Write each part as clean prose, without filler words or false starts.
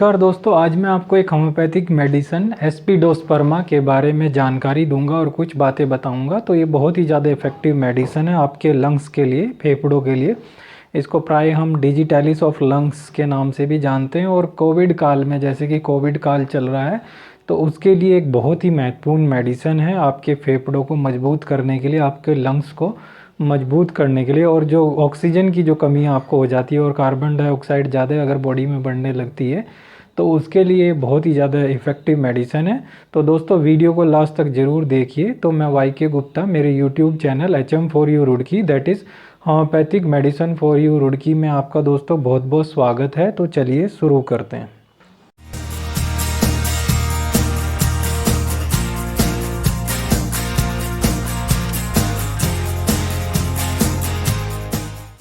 नमस्कार दोस्तों, आज मैं आपको एक होम्योपैथिक मेडिसिन एस्पिडोस्पर्मा के बारे में जानकारी दूंगा और कुछ बातें बताऊंगा। तो ये बहुत ही ज़्यादा इफ़ेक्टिव मेडिसिन है आपके लंग्स के लिए, फेफड़ों के लिए। इसको प्राय हम डिजिटैलिस ऑफ लंग्स के नाम से भी जानते हैं। और कोविड काल में, जैसे कि कोविड काल चल रहा है, तो उसके लिए एक बहुत ही महत्वपूर्ण मेडिसिन है आपके फेफड़ों को मजबूत करने के लिए, आपके लंग्स को मजबूत करने के लिए। और जो ऑक्सीजन की जो कमी आपको हो जाती है और कार्बन डाइऑक्साइड ज़्यादा अगर बॉडी में बढ़ने लगती है, तो उसके लिए बहुत ही ज़्यादा इफ़ेक्टिव मेडिसिन है। तो दोस्तों, वीडियो को लास्ट तक ज़रूर देखिए। तो मैं वाई के गुप्ता, मेरे YouTube channel HM4U Roorkee, that is homeopathic medicine for you Roorkee में आपका दोस्तों बहुत बहुत स्वागत है। तो चलिए शुरू करते हैं।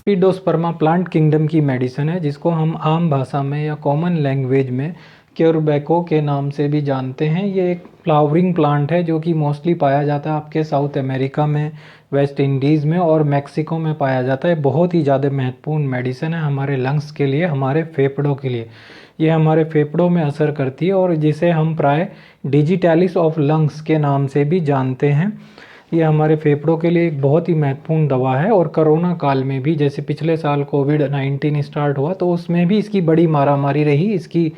एस्पिडोस्पर्मा प्लांट किंगडम की मेडिसिन है, जिसको हम आम भाषा में या कॉमन लैंग्वेज में क्यूरबैको के नाम से भी जानते हैं। ये एक फ्लावरिंग प्लांट है जो कि मोस्टली पाया जाता है आपके साउथ अमेरिका में, वेस्ट इंडीज़ में और मैक्सिको में पाया जाता है। बहुत ही ज़्यादा महत्वपूर्ण मेडिसिन है हमारे लंग्स के लिए, हमारे फेफड़ों के लिए। ये हमारे फेफड़ों में असर करती है और जिसे हम प्राय डिजिटैलिस ऑफ लंग्स के नाम से भी जानते हैं। ये हमारे फेफड़ों के लिए एक बहुत ही महत्वपूर्ण दवा है। और कोरोना काल में भी, जैसे पिछले साल कोविड-19 स्टार्ट हुआ, तो उसमें भी इसकी बड़ी मारामारी रही। इसकी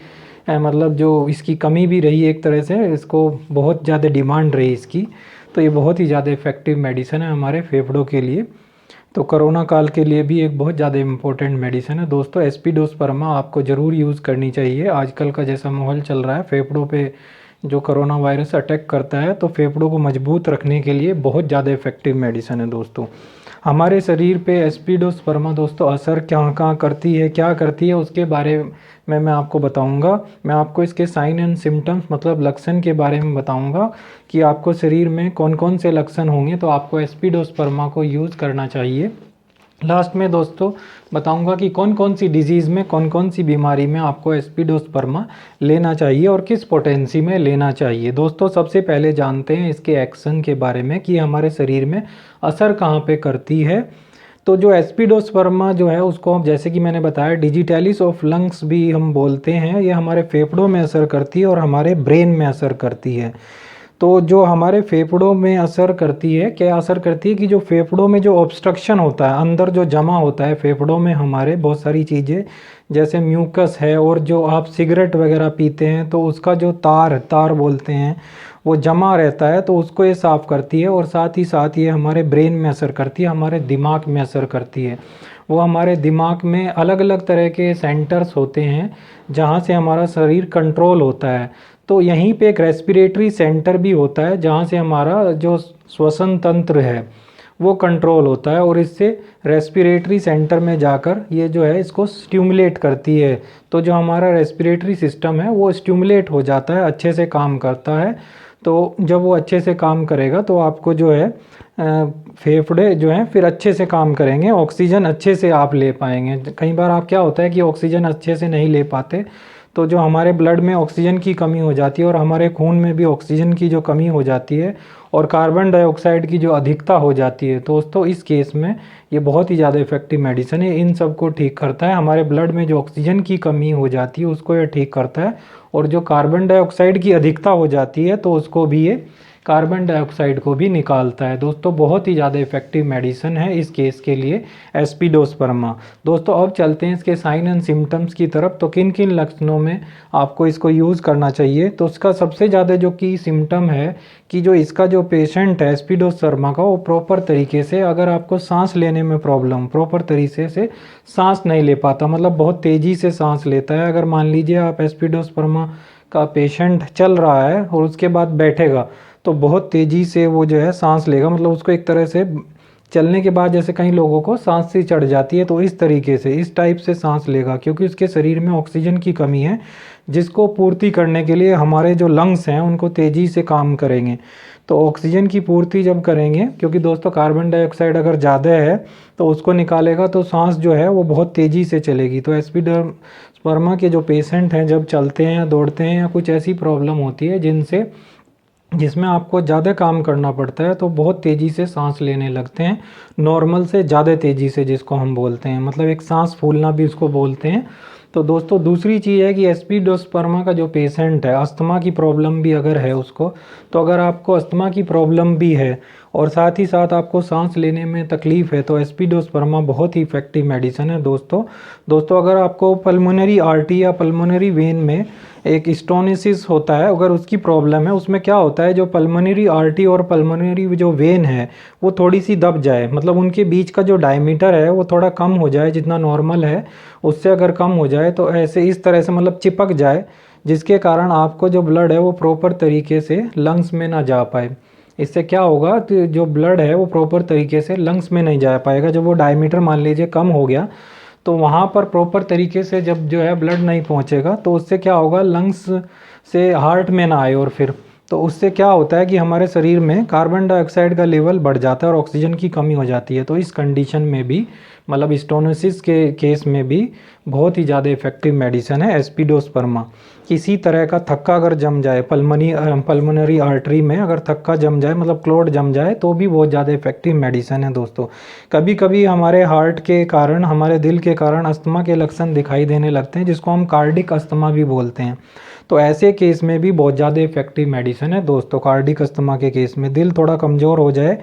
मतलब जो इसकी कमी भी रही एक तरह से, इसको बहुत ज़्यादा डिमांड रही इसकी। तो ये बहुत ही ज़्यादा इफ़ेक्टिव मेडिसिन है हमारे फेफड़ों के लिए। तो कोरोना काल के लिए भी एक बहुत ज़्यादा इम्पोर्टेंट मेडिसिन है दोस्तों। एस्पिडोस्पर्मा आपको ज़रूर यूज़ करनी चाहिए। आजकल का जैसा माहौल चल रहा है, फेफड़ों पे जो कोरोना वायरस अटैक करता है, तो फेफड़ों को मजबूत रखने के लिए बहुत ज़्यादा इफ़ेक्टिव मेडिसिन है दोस्तों। हमारे शरीर पे एस्पिडोस्पर्मा दोस्तों असर कहाँ कहाँ करती है, क्या करती है, उसके बारे में मैं आपको बताऊंगा। मैं आपको इसके साइन एंड सिम्टम्स, मतलब लक्षण के बारे में बताऊंगा कि आपको शरीर में कौन कौन से लक्षण होंगे तो आपको एस्पिडोस्पर्मा को यूज़ करना चाहिए। लास्ट में दोस्तों बताऊंगा कि कौन कौन सी डिजीज़ में, कौन कौन सी बीमारी में आपको एस्पिडोस्पर्मा लेना चाहिए और किस पोटेंसी में लेना चाहिए। दोस्तों, सबसे पहले जानते हैं इसके एक्शन के बारे में कि हमारे शरीर में असर कहाँ पे करती है। तो जो एस्पिडोस्पर्मा जो है, उसको हम, जैसे कि मैंने बताया, डिजिटैलिस ऑफ लंग्स भी हम बोलते हैं। ये हमारे फेफड़ों में असर करती है और हमारे ब्रेन में असर करती है। तो जो हमारे फेफड़ों में असर करती है, क्या असर करती है कि जो फेफड़ों में जो ऑब्स्ट्रक्शन होता है, अंदर जो जमा होता है फेफड़ों में हमारे, बहुत सारी चीज़ें जैसे म्यूकस है, और जो आप सिगरेट वगैरह पीते हैं तो उसका जो तार बोलते हैं वो जमा रहता है, तो उसको ये साफ़ करती है। और साथ ही साथ ये हमारे ब्रेन में असर करती है, हमारे दिमाग में असर करती है। वो हमारे दिमाग में अलग अलग तरह के सेंटर्स होते हैं जहाँ से हमारा शरीर कंट्रोल होता है। तो यहीं पे एक रेस्पिरेटरी सेंटर भी होता है जहाँ से हमारा जो श्वसन तंत्र है वो कंट्रोल होता है, और इससे रेस्पिरेटरी सेंटर में जाकर ये जो है इसको स्टिमुलेट करती है। तो जो हमारा रेस्पिरेटरी सिस्टम है वो स्टिमुलेट हो जाता है, अच्छे से काम करता है। तो जब वो अच्छे से काम करेगा तो आपको जो है फेफड़े जो हैं फिर अच्छे से काम करेंगे, ऑक्सीजन अच्छे से आप ले पाएंगे। कई बार आप, क्या होता है कि ऑक्सीजन अच्छे से नहीं ले पाते, तो जो हमारे ब्लड में ऑक्सीजन की कमी हो जाती है और हमारे खून में भी ऑक्सीजन की जो कमी हो जाती है और कार्बन डाइऑक्साइड की जो अधिकता हो जाती है, तो दोस्तों इस केस में ये बहुत ही ज़्यादा इफ़ेक्टिव मेडिसिन है। इन सब को ठीक करता है। हमारे ब्लड में जो ऑक्सीजन की कमी हो जाती है उसको ये ठीक करता है, और जो कार्बन डाइऑक्साइड की अधिकता हो जाती है तो उसको भी ये कार्बन डाइऑक्साइड को भी निकालता है। दोस्तों, बहुत ही ज़्यादा इफ़ेक्टिव मेडिसिन है इस केस के लिए एस्पिडोस्पर्मा। दोस्तों, अब चलते हैं इसके साइन एंड सिम्टम्स की तरफ। तो किन किन लक्षणों में आपको इसको यूज़ करना चाहिए। तो उसका सबसे ज़्यादा जो की सिम्टम है कि जो इसका जो पेशेंट है एस्पिडोस्पर्मा का, वो प्रॉपर तरीके से, अगर आपको सांस लेने में प्रॉब्लम, प्रॉपर तरीके से सांस नहीं ले पाता, मतलब बहुत तेज़ी से सांस लेता है। अगर मान लीजिए आप एस्पिडोस्पर्मा का पेशेंट चल रहा है और उसके बाद बैठेगा तो बहुत तेज़ी से वो जो है सांस लेगा, मतलब उसको एक तरह से चलने के बाद जैसे कई लोगों को सांस सी चढ़ जाती है, तो इस तरीके से, इस टाइप से सांस लेगा, क्योंकि उसके शरीर में ऑक्सीजन की कमी है, जिसको पूर्ति करने के लिए हमारे जो लंग्स हैं उनको तेज़ी से काम करेंगे। तो ऑक्सीजन की पूर्ति जब करेंगे, क्योंकि दोस्तों कार्बन डाइऑक्साइड अगर ज़्यादा है तो उसको निकालेगा तो सांस जो है वो बहुत तेज़ी से चलेगी। तो एस्पिडोस्पर्मा के जो पेशेंट हैं जब चलते हैं या दौड़ते हैं या कुछ ऐसी प्रॉब्लम होती है जिसमें आपको ज़्यादा काम करना पड़ता है, तो बहुत तेज़ी से सांस लेने लगते हैं, नॉर्मल से ज़्यादा तेज़ी से, जिसको हम बोलते हैं, मतलब एक सांस फूलना भी उसको बोलते हैं। तो दोस्तों दूसरी चीज़ है कि एस्पिडोस्पर्मा का जो पेशेंट है, अस्थमा की प्रॉब्लम भी अगर है उसको, तो अगर आपको अस्थमा की प्रॉब्लम भी है और साथ ही साथ आपको सांस लेने में तकलीफ़ है, तो एस्पिडोस्पर्मा बहुत ही इफ़ेक्टिव मेडिसिन है दोस्तों। अगर आपको पल्मोनरी आर्टरी या पल्मोनरी वेन में एक स्टोनिसिस होता है, अगर उसकी प्रॉब्लम है, उसमें क्या होता है, जो पल्मोनरी आर्टरी और पल्मोनरी जो वेन है वो थोड़ी सी दब जाए, मतलब उनके बीच का जो डायमीटर है वो थोड़ा कम हो जाए, जितना नॉर्मल है उससे अगर कम हो जाए, तो ऐसे इस तरह से मतलब चिपक जाए, जिसके कारण आपको जो ब्लड है वो प्रॉपर तरीके से लंग्स में ना जा पाए। इससे क्या होगा, तो जो ब्लड है वो प्रॉपर तरीके से लंग्स में नहीं जा पाएगा। जब वो डायमीटर मान लीजिए कम हो गया, तो वहाँ पर प्रॉपर तरीके से जब जो है ब्लड नहीं पहुँचेगा, तो उससे क्या होगा, लंग्स से हार्ट में ना आए, और फिर तो उससे क्या होता है कि हमारे शरीर में कार्बन डाइऑक्साइड का लेवल बढ़ जाता है और ऑक्सीजन की कमी हो जाती है। तो इस कंडीशन में भी, मतलब स्टोनोसिस के केस में भी बहुत ही ज़्यादा इफेक्टिव मेडिसिन है एस्पिडोस्पर्मा। किसी तरह का थक्का अगर जम जाए पल्मोनरी आर्टरी में, अगर थक्का जम जाए, मतलब क्लॉट जम जाए, तो भी बहुत ज़्यादा इफेक्टिव मेडिसिन है दोस्तों। कभी कभी हमारे हार्ट के कारण, हमारे दिल के कारण अस्थमा के लक्षण दिखाई देने लगते हैं, जिसको हम कार्डिक अस्थमा भी बोलते हैं। तो ऐसे केस में भी बहुत ज़्यादा इफेक्टिव मेडिसिन है दोस्तों। कार्डिक अस्थमा के केस में दिल थोड़ा कमज़ोर हो जाए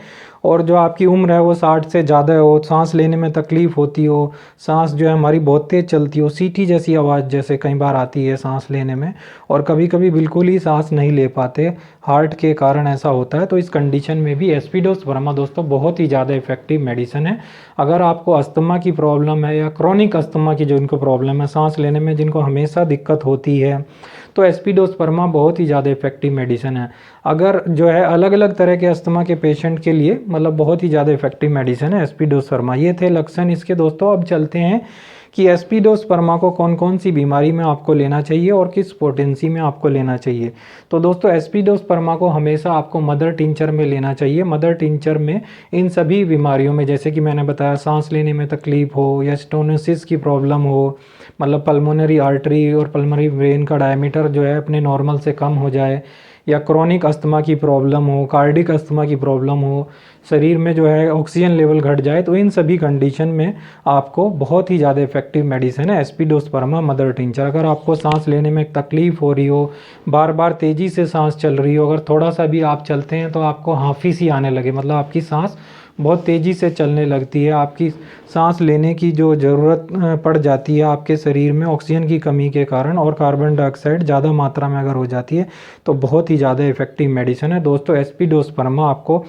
और जो आपकी उम्र है वो 60 से ज़्यादा हो, सांस लेने में तकलीफ़ होती हो, सांस जो है हमारी बहुत तेज़ चलती हो, सीटी जैसी आवाज़ जैसे कई बार आती है सांस लेने में, और कभी कभी बिल्कुल ही सांस नहीं ले पाते, हार्ट के कारण ऐसा होता है, तो इस कंडीशन में भी एस्पिडोस्पर्मा दोस्तों बहुत ही ज़्यादा इफेक्टिव मेडिसिन है। अगर आपको अस्थमा की प्रॉब्लम है या क्रोनिक अस्थमा की जो इनको प्रॉब्लम है, सांस लेने में जिनको हमेशा दिक्कत होती है, तो एस्पिडोस्पर्मा बहुत ही ज़्यादा इफेक्टिव मेडिसिन है। अगर जो है अलग अलग तरह के अस्थमा के पेशेंट के लिए मतलब बहुत ही ज़्यादा इफेक्टिव मेडिसिन है एस्पिडोस्पर्मा। ये थे लक्षण इसके दोस्तों। अब चलते हैं कि एस्पिडोस्पर्मा को कौन कौन सी बीमारी में आपको लेना चाहिए और किस पोटेंसी में आपको लेना चाहिए। तो दोस्तों एस्पिडोस्पर्मा को हमेशा आपको मदर टिंचर में लेना चाहिए। मदर टिंचर में इन सभी बीमारियों में, जैसे कि मैंने बताया, सांस लेने में तकलीफ हो या स्टोनोसिस की प्रॉब्लम हो, मतलब पल्मोनरी आर्टरी और पल्मोनरी वेन का डायमीटर जो है अपने नॉर्मल से कम हो जाए, या क्रोनिक अस्थमा की प्रॉब्लम हो, कार्डिक अस्थमा की प्रॉब्लम हो, शरीर में जो है ऑक्सीजन लेवल घट जाए, तो इन सभी कंडीशन में आपको बहुत ही ज़्यादा इफेक्टिव मेडिसिन है एस्पिडोस्पर्मा मदर टिंचर। अगर आपको सांस लेने में तकलीफ़ हो रही हो, बार बार तेज़ी से सांस चल रही हो, अगर थोड़ा सा भी आप चलते हैं तो आपको हांफी सी आने लगे, मतलब आपकी सांस बहुत तेज़ी से चलने लगती है, आपकी सांस लेने की जो ज़रूरत पड़ जाती है आपके शरीर में ऑक्सीजन की कमी के कारण, और कार्बन डाइऑक्साइड ज़्यादा मात्रा में अगर हो जाती है, तो बहुत ही ज़्यादा इफेक्टिव मेडिसिन है दोस्तों एस्पिडोस्पर्मा। आपको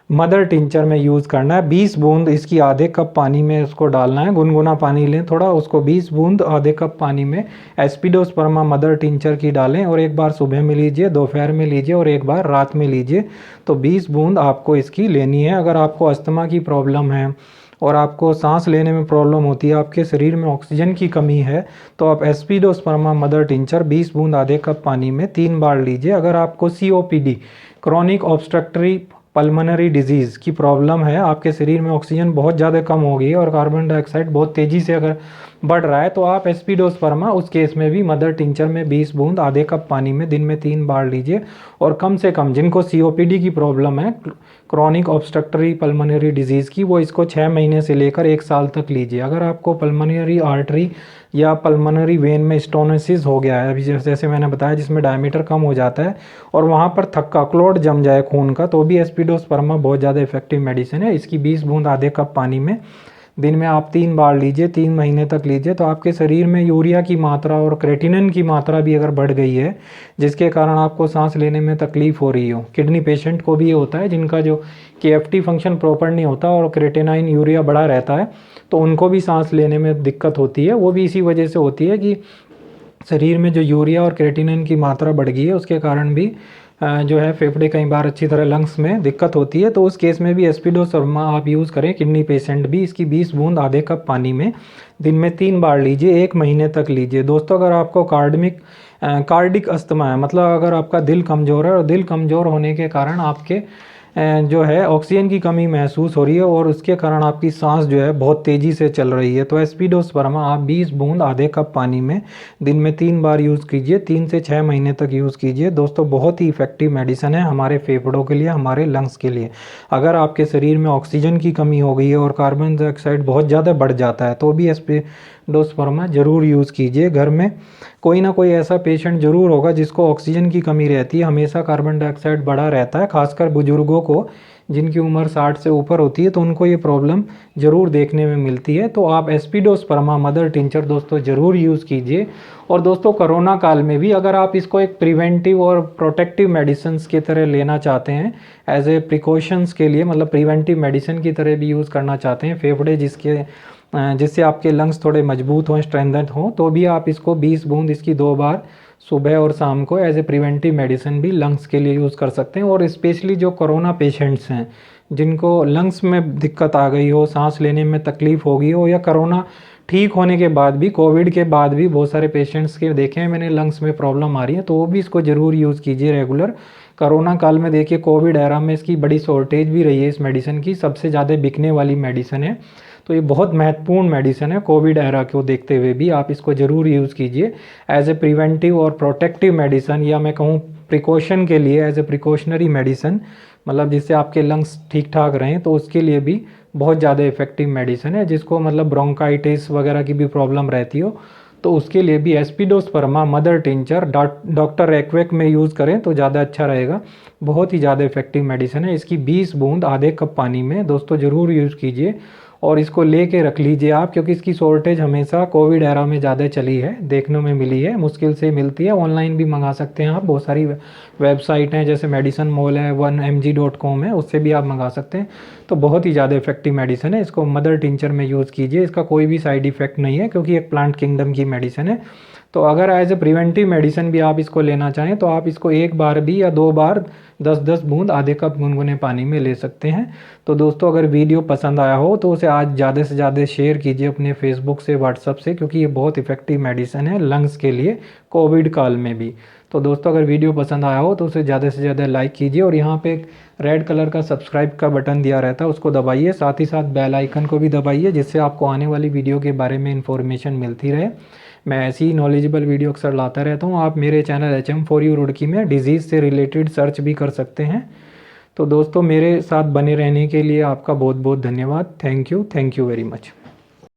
मदर टिंचर में यूज़ करना है। 20 बूंद इसकी आधे कप पानी में उसको डालना है, गुनगुना पानी लें थोड़ा, उसको 20 बूंद आधे कप पानी में एस्पिडोस्पर्मा मदर टिंचर की डालें, और एक बार सुबह में लीजिए, दोपहर में लीजिए और एक बार रात में लीजिए। तो 20 बूंद आपको इसकी लेनी है। अगर आपको अस्थमा की प्रॉब्लम है और आपको सांस लेने में प्रॉब्लम होती है, आपके शरीर में ऑक्सीजन की कमी है, तो आप एस्पिडोस्पर्मा मदर टिंचर 20 बूंद आधे कप पानी में 3 बार लीजिए। अगर आपको COPD, chronic obstructive pulmonary disease की प्रॉब्लम है, आपके शरीर में ऑक्सीजन बहुत ज़्यादा कम हो गई है और कार्बन डाइऑक्साइड बहुत तेज़ी से अगर बढ़ रहा है, तो आप एस्पिडोस्पर्मा उस केस में भी मदर टिंचर में 20 बूंद आधे कप पानी में दिन में 3 बार लीजिए। और कम से कम जिनको COPD की प्रॉब्लम है, क्रॉनिक ऑब्स्ट्रक्टिव पल्मोनरी डिजीज़ की, वो इसको 6 महीने से लेकर 1 साल तक लीजिए। अगर आपको पल्मोनरी आर्टरी या पल्मोनरी वेन में स्टोनोसिस हो गया है, अभी जैसे मैंने बताया, जिसमें डायमीटर कम हो जाता है और वहाँ पर थक्का क्लॉट जम जाए खून का, तो भी एस्पिडोस्पर्मा बहुत ज़्यादा इफेक्टिव मेडिसिन है। इसकी 20 बूंद आधे कप पानी में दिन में आप 3 बार लीजिए, 3 महीने तक लीजिए। तो आपके शरीर में यूरिया की मात्रा और क्रेटिनिन की मात्रा भी अगर बढ़ गई है, जिसके कारण आपको सांस लेने में तकलीफ़ हो रही हो, किडनी पेशेंट को भी ये होता है जिनका जो KFT फंक्शन प्रॉपर नहीं होता और क्रेटिनाइन यूरिया बढ़ा रहता है, तो उनको भी सांस लेने में दिक्कत होती है। वो भी इसी वजह से होती है कि शरीर में जो यूरिया और क्रेटिनिन की मात्रा बढ़ गई है, उसके कारण भी जो है फेफड़े कई बार अच्छी तरह लंग्स में दिक्कत होती है। तो उस केस में भी एस्पिडोस्पर्मा आप यूज़ करें, किडनी पेशेंट भी। इसकी 20 बूंद आधे कप पानी में दिन में 3 बार लीजिए, 1 महीने तक लीजिए। दोस्तों अगर आपको कार्डिक अस्थमा है, मतलब अगर आपका दिल कमज़ोर है और दिल कमज़ोर होने के कारण आपके जो है ऑक्सीजन की कमी महसूस हो रही है और उसके कारण आपकी सांस जो है बहुत तेज़ी से चल रही है, तो एस्पिडोस्पर्मा आप 20 बूंद आधे कप पानी में दिन में 3 बार यूज़ कीजिए, 3 से 6 महीने तक यूज़ कीजिए। दोस्तों बहुत ही इफेक्टिव मेडिसिन है हमारे फेफड़ों के लिए, हमारे लंग्स के लिए। अगर आपके शरीर में ऑक्सीजन की कमी हो गई है और कार्बन डाइऑक्साइड बहुत ज़्यादा बढ़ जाता है, तो भी डोस्पर्मा ज़रूर यूज़ कीजिए। घर में कोई ना कोई ऐसा पेशेंट ज़रूर होगा जिसको ऑक्सीजन की कमी रहती है, हमेशा कार्बन डाइऑक्साइड बढ़ा रहता है, खासकर बुजुर्गों को जिनकी उम्र 60 से ऊपर होती है तो उनको ये प्रॉब्लम ज़रूर देखने में मिलती है। तो आप एस्पिडोस्पर्मा मदर टिंचर दोस्तों ज़रूर यूज़ कीजिए। और दोस्तों कोरोना काल में भी अगर आप इसको एक प्रिवेंटिव और प्रोटेक्टिव मेडिसिन की तरह लेना चाहते हैं, एज ए प्रिकॉशंस के लिए, मतलब प्रिवेंटिव मेडिसिन की तरह भी यूज़ करना चाहते हैं, फेफड़े जिससे आपके लंग्स थोड़े मजबूत हों, स्ट्रेंथन हों, तो भी आप इसको 20 बूंद इसकी 2 बार सुबह और शाम को एज ए प्रिवेंटिव मेडिसिन भी लंग्स के लिए यूज़ कर सकते हैं। और स्पेशली जो कोरोना पेशेंट्स हैं जिनको लंग्स में दिक्कत आ गई हो, सांस लेने में तकलीफ़ हो गई हो, या कोरोना ठीक होने के बाद भी, कोविड के बाद भी बहुत सारे पेशेंट्स के देखे हैं मैंने लंग्स में प्रॉब्लम आ रही है, तो वो भी इसको ज़रूर यूज़ कीजिए रेगुलर। कोरोना काल में देखिए कोविड एरा में इसकी बड़ी शॉर्टेज भी रही है, इस मेडिसिन की सबसे ज़्यादा बिकने वाली मेडिसिन है। तो ये बहुत महत्वपूर्ण मेडिसिन है, कोविड एरा को देखते हुए भी आप इसको ज़रूर यूज़ कीजिए एज ए प्रिवेंटिव और प्रोटेक्टिव मेडिसिन, या मैं कहूँ प्रिकॉशन के लिए एज ए प्रिकॉशनरी मेडिसिन, मतलब जिससे आपके लंग्स ठीक ठाक रहें, तो उसके लिए भी बहुत ज़्यादा इफेक्टिव मेडिसिन है। जिसको मतलब ब्रोंकाइटिस वगैरह की भी प्रॉब्लम रहती हो तो उसके लिए भी एस्पिडोस्पर्मा मदर टिंचर डॉक्टर एक्वेक में यूज़ करें तो ज़्यादा अच्छा रहेगा। बहुत ही ज़्यादा इफेक्टिव मेडिसिन है। इसकी 20 बूंद आधे कप पानी में दोस्तों ज़रूर यूज़ कीजिए और इसको लेके रख लीजिए आप, क्योंकि इसकी शॉर्टेज हमेशा कोविड एरा में ज़्यादा चली है, देखने में मिली है, मुश्किल से मिलती है। ऑनलाइन भी मंगा सकते हैं आप, बहुत सारी वेबसाइट हैं जैसे मेडिसिन मॉल है, 1mg.com है, उससे भी आप मंगा सकते हैं। तो बहुत ही ज़्यादा इफेक्टिव मेडिसिन है, इसको मदर टिंचर में यूज़ कीजिए। इसका कोई भी साइड इफेक्ट नहीं है क्योंकि एक प्लांट किंगडम की मेडिसिन है। तो अगर एज ए प्रिवेंटिव मेडिसिन भी आप इसको लेना चाहें तो आप इसको 1 बार भी या 2 बार 10-10 बूंद आधे कप गुनगुने पानी में ले सकते हैं। तो दोस्तों अगर वीडियो पसंद आया हो तो उसे आज ज़्यादा से ज़्यादा शेयर कीजिए अपने फेसबुक से, व्हाट्सअप से, क्योंकि ये बहुत इफेक्टिव मेडिसिन है लंग्स के लिए कोविड काल में भी। तो दोस्तों अगर वीडियो पसंद आया हो तो उसे ज़्यादा से ज़्यादा लाइक कीजिए और यहाँ पे एक रेड कलर का सब्सक्राइब का बटन दिया रहता है उसको दबाइए, साथ ही साथ बेल आइकन को भी दबाइए जिससे आपको आने वाली वीडियो के बारे में इन्फॉर्मेशन मिलती रहे। मैं ऐसी ही नॉलेजेबल वीडियो अक्सर लाता रहता हूँ। आप मेरे चैनल HM4U रुड़की में डिजीज़ से रिलेटेड सर्च भी कर सकते हैं। तो दोस्तों मेरे साथ बने रहने के लिए आपका बहुत बहुत धन्यवाद। Thank you very much.